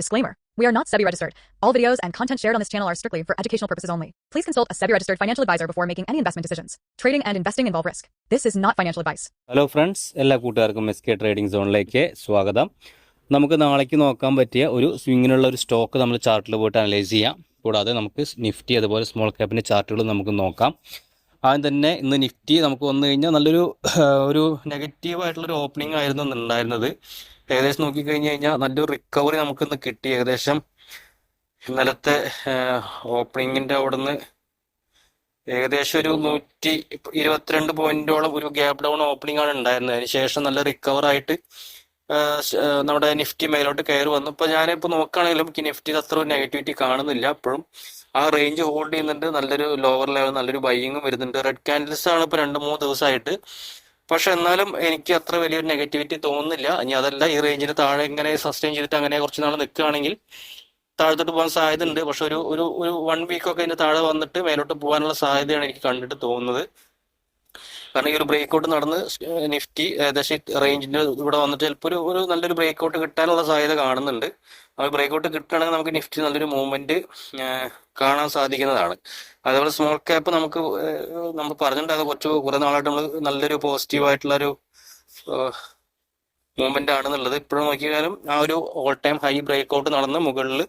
Disclaimer. We are not SEBI registered. All videos and content shared on this channel are strictly for educational purposes only. Please consult a SEBI registered financial advisor before making any investment decisions. Trading and investing involve risk. This is not financial advice. Hello friends, എല്ലാ കൂട്ടുകാർക്കും SK trading സോണിലേക്ക് സ്വാഗതം. നമുക്ക് നാളേക്ക് നോക്കാൻ പറ്റിയ ഒരു സ്വിങ്ങിനുള്ള ഒരു stock നമ്മൾ ചാർട്ടിൽ പോയിട്ട് അനലൈസ് ചെയ്യാം. കൂടാതെ നമുക്ക് നിഫ്റ്റി അതുപോലെ സ്മോൾ ക്യാപ്പിൻ്റെ ചാർട്ടുകൾ നമുക്ക് നോക്കാം. ആദ്യം തന്നെ ഇന്ന് നിഫ്റ്റി നമുക്ക് വന്നു കഴിഞ്ഞാൽ നല്ലൊരു ഒരു നെഗറ്റീവായിട്ടുള്ളൊരു ഓപ്പണിംഗ് ആയിരുന്നു ഉണ്ടായിരുന്നത്. ഏകദേശം നോക്കിക്കഴിഞ്ഞ് കഴിഞ്ഞാൽ നല്ലൊരു റിക്കവറി നമുക്കിന്ന് കിട്ടി. ഏകദേശം ഇന്നലത്തെ ഓപ്പണിങ്ങിൻ്റെ അവിടെ നിന്ന് ഏകദേശം ഒരു 122 പോയിന്റോളം ഒരു ഗ്യാപ് ഡൗൺ ഓപ്പണിംഗ് ആണ് ഉണ്ടായിരുന്നത്. അതിനുശേഷം നല്ല റിക്കവറായിട്ട് നമ്മുടെ നിഫ്റ്റി മേലോട്ട് കയറി വന്നു. ഇപ്പോൾ ഞാനിപ്പോൾ നോക്കുകയാണെങ്കിലും എനിക്ക് നിഫ്റ്റിയിൽ അത്ര ഒരു നെഗറ്റിവിറ്റി കാണുന്നില്ല. അപ്പോഴും ആ റേഞ്ച് ഹോൾഡ് ചെയ്യുന്നുണ്ട്. നല്ലൊരു ലോവർ ലെവൽ നല്ലൊരു ബൈയിങ്ങും വരുന്നുണ്ട്. റെഡ് ക്യാൻഡിൽസ് ആണ് ഇപ്പോൾ 2-3 ദിവസമായിട്ട്. പക്ഷെ എന്നാലും എനിക്ക് അത്ര വലിയൊരു നെഗറ്റിവിറ്റി തോന്നുന്നില്ല. ഇനി അതല്ല, ഈ റേഞ്ചിന് താഴെ ഇങ്ങനെ സസ്റ്റെയിൻ ചെയ്തിട്ട് അങ്ങനെ കുറച്ച് നാൾ നിൽക്കുകയാണെങ്കിൽ താഴത്തോട്ട് പോകാൻ സാധ്യത ഉണ്ട്. പക്ഷെ ഒരു ഒരു ഒരു 1 വീക്കൊക്കെ അതിൻ്റെ താഴെ വന്നിട്ട് മേലോട്ട് പോകാനുള്ള സാധ്യതയാണ് എനിക്ക് കണ്ടിട്ട് തോന്നുന്നത്. കാരണം ഈ ഒരു ബ്രേക്ക്ഔട്ട് നടന്ന് നിഫ്റ്റി ഏകദേശം റേഞ്ചിന്റെ ഇവിടെ വന്നിട്ട് ചിലപ്പോൾ ഒരു നല്ലൊരു ബ്രേക്ക്ഔട്ട് കിട്ടാനുള്ള സാധ്യത കാണുന്നുണ്ട്. ആ ബ്രേക്ക്ഔട്ട് കിട്ടുകയാണെങ്കിൽ നമുക്ക് നിഫ്റ്റി നല്ലൊരു മൂവ്മെന്റ് കാണാൻ സാധിക്കുന്നതാണ്. അതേപോലെ സ്മോൾ ക്യാപ്പ് നമ്മൾ പറഞ്ഞിട്ടുണ്ടായത് കുറെ നാളായിട്ട് നമ്മൾ നല്ലൊരു പോസിറ്റീവായിട്ടുള്ളൊരു മൂവ്മെന്റ് ആണെന്നുള്ളത്. ഇപ്പോഴും നോക്കിയാലും ആ ഒരു ഓൾ ടൈം ഹൈ ബ്രേക്ക്ഔട്ട് നടന്ന് മുകളിൽ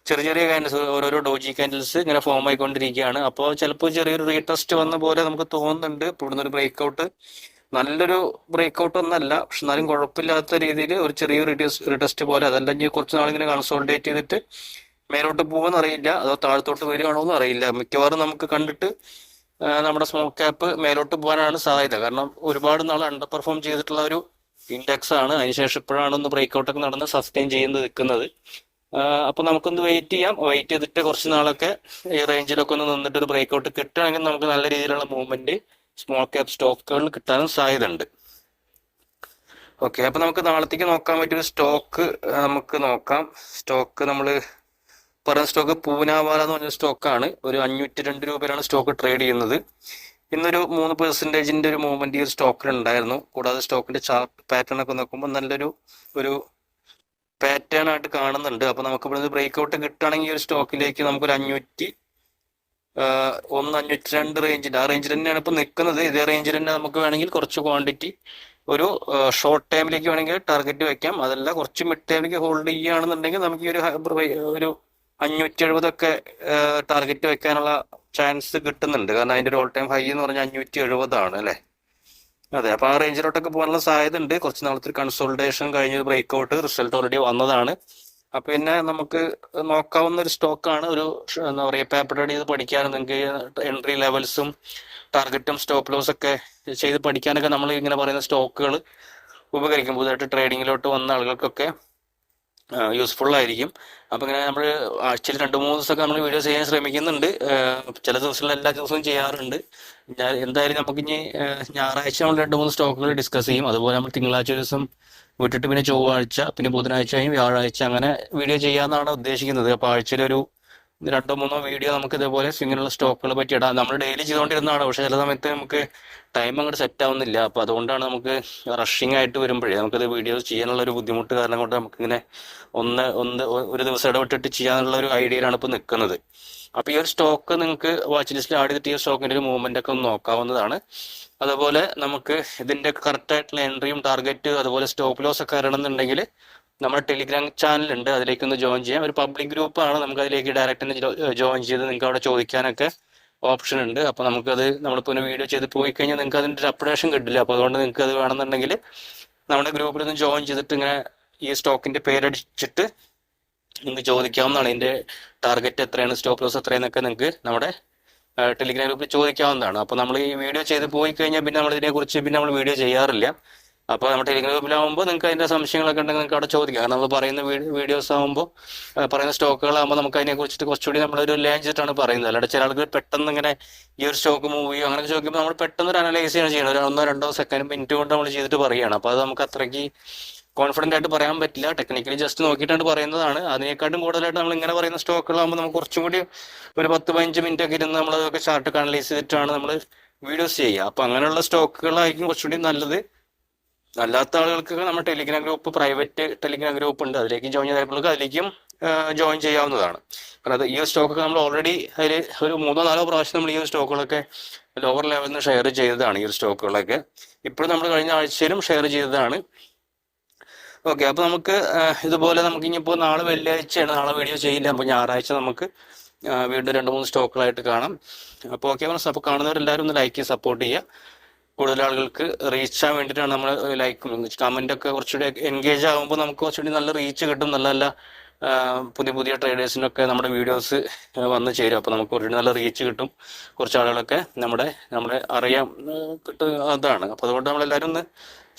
ചെറിയ ചെറിയ ക്യാൻഡിൽസ്, ഓരോരോ ഡോജി ക്യാൻഡിൽസ് ഇങ്ങനെ ഫോം ആയിക്കൊണ്ടിരിക്കുകയാണ്. അപ്പോൾ ചിലപ്പോൾ ചെറിയൊരു റീടെസ്റ്റ് വന്ന പോലെ നമുക്ക് തോന്നുന്നുണ്ട്. ഇപ്പോൾ ഇവിടുന്ന് ഒരു ബ്രേക്ക്ഔട്ട് നല്ലൊരു ബ്രേക്ക്ഔട്ട് ഒന്നല്ല, പക്ഷെ എന്നാലും കുഴപ്പമില്ലാത്ത രീതിയിൽ ഒരു ചെറിയ റീടെസ്റ്റ് പോലെ, അതല്ല ഇനി കുറച്ച് നാളിങ്ങനെ കൺസോൾട്ടേറ്റ് ചെയ്തിട്ട് മേലോട്ട് പോകുമെന്ന് അറിയില്ല, അതോ താഴത്തോട്ട് വരികയാണോ എന്ന് അറിയില്ല. മിക്കവാറും നമുക്ക് കണ്ടിട്ട് നമ്മുടെ സ്മോൾ ക്യാപ്പ് മേലോട്ട് പോകാനാണ് സാധ്യത. കാരണം ഒരുപാട് നാൾ അണ്ടർ പെർഫോം ചെയ്തിട്ടുള്ള ഒരു ഇൻഡെക്സ് ആണ്. അതിനുശേഷം ഇപ്പോഴാണ് ഒന്ന് ബ്രേക്ക്ഔട്ടൊക്കെ നടന്ന് സസ്റ്റെയിൻ ചെയ്ത് നിൽക്കുന്നത്. അപ്പൊ നമുക്കൊന്ന് വെയിറ്റ് ചെയ്യാം. വെയിറ്റ് ചെയ്തിട്ട് കുറച്ച് നാളൊക്കെ ഈ റേഞ്ചിലൊക്കെ ഒന്ന് നിന്നിട്ട് ഒരു ബ്രേക്ക്ഔട്ട് കിട്ടുകയാണെങ്കിൽ നമുക്ക് നല്ല രീതിയിലുള്ള മൂവ്മെന്റ് സ്മോൾ ക്യാപ് സ്റ്റോക്കുകളിൽ കിട്ടാനും സാധ്യത ഉണ്ട്. ഓക്കെ, അപ്പൊ നമുക്ക് നാളത്തേക്ക് നോക്കാൻ പറ്റിയൊരു സ്റ്റോക്ക് നമുക്ക് നോക്കാം. സ്റ്റോക്ക് നമ്മൾ പറയുന്ന സ്റ്റോക്ക് പൂനാവാല എന്ന് പറഞ്ഞ സ്റ്റോക്കാണ്. ഒരു 502 രൂപയിലാണ് സ്റ്റോക്ക് ട്രേഡ് ചെയ്യുന്നത്. ഇന്നൊരു 3% ഒരു മൂവ്മെന്റ് ഈ ഒരു സ്റ്റോക്കിൽ ഉണ്ടായിരുന്നു. കൂടാതെ സ്റ്റോക്കിന്റെ ചാർട്ട് പാറ്റേൺ ഒക്കെ നോക്കുമ്പോൾ നല്ലൊരു പാറ്റേൺ ആയിട്ട് കാണുന്നുണ്ട്. അപ്പൊ നമുക്ക് ഇവിടുന്ന് ബ്രേക്ക്ഔട്ട് കിട്ടുകയാണെങ്കിൽ ഒരു സ്റ്റോക്കിലേക്ക് നമുക്കൊരു 502 റേഞ്ചിൽ, ആ റേഞ്ചിൽ തന്നെയാണ് ഇപ്പൊ നിൽക്കുന്നത്. ഇതേ റേഞ്ചിൽ തന്നെ നമുക്ക് വേണമെങ്കിൽ കുറച്ച് ക്വാണ്ടിറ്റി ഒരു ഷോർട്ട് ടൈമിലേക്ക് വേണമെങ്കിൽ ടാർഗറ്റ് വെക്കാം. അതല്ല കുറച്ച് മിഡ് ടൈമിലേക്ക് ഹോൾഡ് ചെയ്യുകയാണെന്നുണ്ടെങ്കിൽ നമുക്ക് ഈ ഒരു 570 ഒക്കെ ടാർഗറ്റ് വെക്കാനുള്ള ചാൻസ് കിട്ടുന്നുണ്ട്. കാരണം അതിന്റെ ഒരു ഓൾ ടൈം ഹൈ എന്ന് പറഞ്ഞാൽ 570 ആണ് അല്ലെ. അതെ, അപ്പൊ ആ റേഞ്ചിലോട്ടൊക്കെ പോകാനുള്ള സാധ്യത ഉണ്ട്. കുറച്ച് നാളത്തെ കൺസോൾട്ടേഷൻ കഴിഞ്ഞ ബ്രേക്ക്ഔട്ട് റിസൾട്ട് ഓൾറെഡി വന്നതാണ്. അപ്പൊ പിന്നെ നമുക്ക് നോക്കാവുന്ന ഒരു സ്റ്റോക്കാണ്. ഒരു എന്താ പറയുക, പേപ്പർ റെഡി ചെയ്ത് പഠിക്കാനും നിങ്ങൾക്ക് എൻട്രി ലെവൽസും ടാർഗറ്റും സ്റ്റോപ്പ് ലോസ് ഒക്കെ ചെയ്ത് പഠിക്കാനൊക്കെ നമ്മൾ ഇങ്ങനെ പറയുന്ന സ്റ്റോക്കുകൾ ഉപകരിക്കും. പുതുതായിട്ട് ട്രേഡിങ്ങിലോട്ട് വന്ന ആളുകൾക്കൊക്കെ യൂസ്ഫുൾ ആയിരിക്കും. അപ്പൊ ഇങ്ങനെ നമ്മൾ ആഴ്ചയിൽ 2-3 ദിവസമൊക്കെ നമ്മൾ വീഡിയോ ചെയ്യാൻ ശ്രമിക്കുന്നുണ്ട്. ചില ദിവസങ്ങളിൽ എല്ലാ ദിവസവും ചെയ്യാറുണ്ട്. എന്തായാലും നമുക്കിനി ഞായറാഴ്ച നമ്മൾ 2-3 സ്റ്റോക്കുകൾ ഡിസ്കസ് ചെയ്യും. അതുപോലെ നമ്മൾ തിങ്കളാഴ്ച ദിവസം വിട്ടിട്ട് പിന്നെ ചൊവ്വാഴ്ച, പിന്നെ ബുധനാഴ്ചയും വ്യാഴാഴ്ച അങ്ങനെ വീഡിയോ ചെയ്യാമെന്നാണ് ഉദ്ദേശിക്കുന്നത്. അപ്പൊ ആഴ്ചയിൽ ഒരു 2-3 വീഡിയോ നമുക്ക് ഇതേപോലെ സ്വിങ്ങിനുള്ള സ്റ്റോക്കുകളെ പറ്റി ഇടാം. നമ്മൾ ഡെയിലി ചെയ്തുകൊണ്ടിരുന്നതാണ്, പക്ഷെ ചില സമയത്ത് നമുക്ക് ടൈം അങ്ങോട്ട് സെറ്റ് ആവുന്നില്ല. അപ്പൊ അതുകൊണ്ടാണ് നമുക്ക് റഷിംഗ് ആയിട്ട് വരുമ്പോഴേ നമുക്കത് വീഡിയോസ് ചെയ്യാനുള്ള ഒരു ബുദ്ധിമുട്ട് കാരണം കൊണ്ട് നമുക്കിങ്ങനെ ഒരു ദിവസം ഇടവിട്ടിട്ട് ചെയ്യാനുള്ള ഒരു ഐഡിയയിലാണ് ഇപ്പൊ നിൽക്കുന്നത്. അപ്പൊ ഈ ഒരു സ്റ്റോക്ക് നിങ്ങൾക്ക് വാച്ച് ലിസ്റ്റിൽ ആഡ് ചെയ്തിട്ട് ഈ സ്റ്റോക്കിന്റെ ഒരു മൂവ്മെന്റ് ഒക്കെ ഒന്ന് നോക്കാവുന്നതാണ്. അതുപോലെ നമുക്ക് ഇതിന്റെ കറക്റ്റ് ആയിട്ടുള്ള എൻട്രിയും ടാർഗറ്റ് അതുപോലെ സ്റ്റോപ്പ് ലോസ് ഒക്കെ അറിയണമെന്നുണ്ടെങ്കിൽ നമ്മുടെ ടെലിഗ്രാം ചാനൽ ഉണ്ട്, അതിലേക്ക് ഒന്ന് ജോയിൻ ചെയ്യാം. ഒരു പബ്ലിക് ഗ്രൂപ്പാണ്, നമുക്ക് അതിലേക്ക് ഡയറക്റ്റ് ജോയിൻ ചെയ്ത് നിങ്ങൾക്ക് അവിടെ ചോദിക്കാനൊക്കെ ഓപ്ഷൻ ഉണ്ട്. അപ്പൊ നമുക്കത് നമ്മളിപ്പോൾ ഒരു വീഡിയോ ചെയ്ത് പോയി കഴിഞ്ഞാൽ നിങ്ങൾക്ക് അതിന്റെ ഒരു അപ്ഡേഷൻ കിട്ടില്ല. അപ്പൊ അതുകൊണ്ട് നിങ്ങൾക്ക് അത് വേണമെന്നുണ്ടെങ്കിൽ നമ്മുടെ ഗ്രൂപ്പിൽ ഒന്ന് ജോയിൻ ചെയ്തിട്ട് ഇങ്ങനെ ഈ സ്റ്റോക്കിന്റെ പേരടിച്ചിട്ട് നിങ്ങൾക്ക് ചോദിക്കാവുന്നതാണ്. ഇതിന്റെ ടാർഗറ്റ് എത്രയാണ്, സ്റ്റോപ്പ് ലോസ് എത്രയെന്നൊക്കെ നിങ്ങൾക്ക് നമ്മുടെ ടെലിഗ്രാം ഗ്രൂപ്പിൽ ചോദിക്കാവുന്നതാണ്. അപ്പൊ നമ്മൾ ഈ വീഡിയോ ചെയ്ത് പോയി കഴിഞ്ഞാൽ പിന്നെ നമ്മൾ ഇതിനെക്കുറിച്ച് പിന്നെ നമ്മൾ വീഡിയോ ചെയ്യാറില്ല. അപ്പോൾ നമ്മുടെ ടെലിഗ്രാം ഗ്രൂപ്പിലാവുമ്പോൾ നിങ്ങൾക്ക് അതിന്റെ സംശയങ്ങളൊക്കെ ഉണ്ടെങ്കിൽ നിങ്ങൾക്ക് അവിടെ ചോദിക്കാം. കാരണം നമ്മൾ പറയുന്ന വീഡിയോസ് ആകുമ്പോൾ പറയുന്ന സ്റ്റോക്കുകളാകുമ്പോൾ നമുക്ക് അതിനെ കുറിച്ചിട്ട് കുറച്ചുകൂടി നമ്മളൊരു ലേൺ ചെയ്തിട്ടാണ് പറയുന്നത്. അല്ലാതെ ചില ആളുകൾ പെട്ടെന്ന് ഇങ്ങനെ ഈ ഒരു സ്റ്റോക്ക് മൂവ് ചെയ്യും അങ്ങനെയൊക്കെ ചോദിക്കുമ്പോൾ നമ്മൾ പെട്ടെന്ന് ഒരു അനലൈസ് ചെയ്യാണ് ചെയ്യുന്നത്. ഒരു 1-2 സെക്കൻഡ് മിനിറ്റ് കൊണ്ട് നമ്മൾ ചെയ്തിട്ട് പറയുകയാണ്. അപ്പോൾ അത് നമുക്ക് അത്രയ്ക്ക് കോൺഫിഡന്റ് ആയിട്ട് പറയാൻ പറ്റില്ല. ടെക്നിക്കലി ജസ്റ്റ് നോക്കിയിട്ടാണ് പറയുന്നതാണ്. അതിനേക്കാട്ടും കൂടുതലായിട്ട് നമ്മൾ ഇങ്ങനെ പറയുന്ന സ്റ്റോക്കുകളാകുമ്പോൾ നമുക്ക് കുറച്ചും കൂടി ഒരു 10-15 മിനിറ്റ് ഒക്കെ ഇരുന്ന് നമ്മൾ അതൊക്കെ ചാർട്ട് അനലൈസ് ചെയ്തിട്ടാണ് നമ്മൾ വീഡിയോസ് ചെയ്യുക. അപ്പൊ അങ്ങനെയുള്ള സ്റ്റോക്കുകളായിരിക്കും കുറച്ചുകൂടി നല്ലത്. അല്ലാത്ത ആളുകൾക്ക് നമ്മുടെ Telegram group, private Telegram group ഉണ്ട്, അതിലേക്ക് ജോയിൻ ചെയ്ത ആളുകൾക്ക് അതിലേക്കും ജോയിൻ ചെയ്യാവുന്നതാണ്. കാരണം അത് ഈ ഒരു സ്റ്റോക്കൊക്കെ നമ്മൾ ഓൾറെഡി അതിൽ ഒരു 3-4 പ്രാവശ്യം നമ്മൾ ഈ ഒരു സ്റ്റോക്കുകളൊക്കെ ലോവർ ലെവലിൽ നിന്ന് ഷെയർ ചെയ്തതാണ്. ഈ ഒരു സ്റ്റോക്കുകളൊക്കെ ഇപ്പോഴും നമ്മൾ കഴിഞ്ഞ ആഴ്ചയിലും ഷെയർ ചെയ്തതാണ്. ഓക്കെ, അപ്പോൾ നമുക്ക് ഇതുപോലെ നമുക്ക് ഇനിയിപ്പോൾ നാളെ വെള്ളിയാഴ്ചയാണ്, നാളെ വീഡിയോ ചെയ്യില്ല. അപ്പോൾ ഞായറാഴ്ച നമുക്ക് വീണ്ടും 2-3 സ്റ്റോക്കുകളായിട്ട് കാണാം. അപ്പോൾ ഓക്കെ ഫ്രണ്ട്സ്, അപ്പോൾ കാണുന്നവരെല്ലാവരും ഒന്ന് ലൈക്ക് ചെയ്ത് സപ്പോർട്ട് ചെയ്യുക. കൂടുതൽ ആളുകൾക്ക് റീച്ച് ആവാൻ വേണ്ടിയിട്ടാണ് നമ്മൾ ലൈക്കും കമൻ്റൊക്കെ കുറച്ചുകൂടി എൻഗേജ് ആകുമ്പോൾ നമുക്ക് കുറച്ചുകൂടി നല്ല റീച്ച് കിട്ടും. നല്ല നല്ല പുതിയ ട്രേഡേഴ്സിനൊക്കെ നമ്മുടെ വീഡിയോസ് വന്ന് ചേരും. അപ്പോൾ നമുക്ക് കുറച്ചുകൂടി നല്ല റീച്ച് കിട്ടും. കുറച്ച് ആളുകളൊക്കെ നമ്മുടെ അറിയാം കിട്ടും. അതാണ്. അപ്പോൾ അതുകൊണ്ട് നമ്മളെല്ലാവരും ഒന്ന്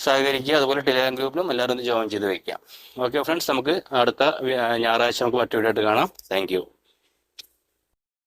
സഹകരിക്കുക. അതുപോലെ ടെലിഗ്രാം ഗ്രൂപ്പിലും എല്ലാവരും ഒന്ന് ജോയിൻ ചെയ്ത് വയ്ക്കുക. ഓക്കെ ഫ്രണ്ട്സ്, നമുക്ക് അടുത്ത ഞായറാഴ്ച നമുക്ക് മറ്റു വീഡിയോ ആയിട്ട് കാണാം. Thank you.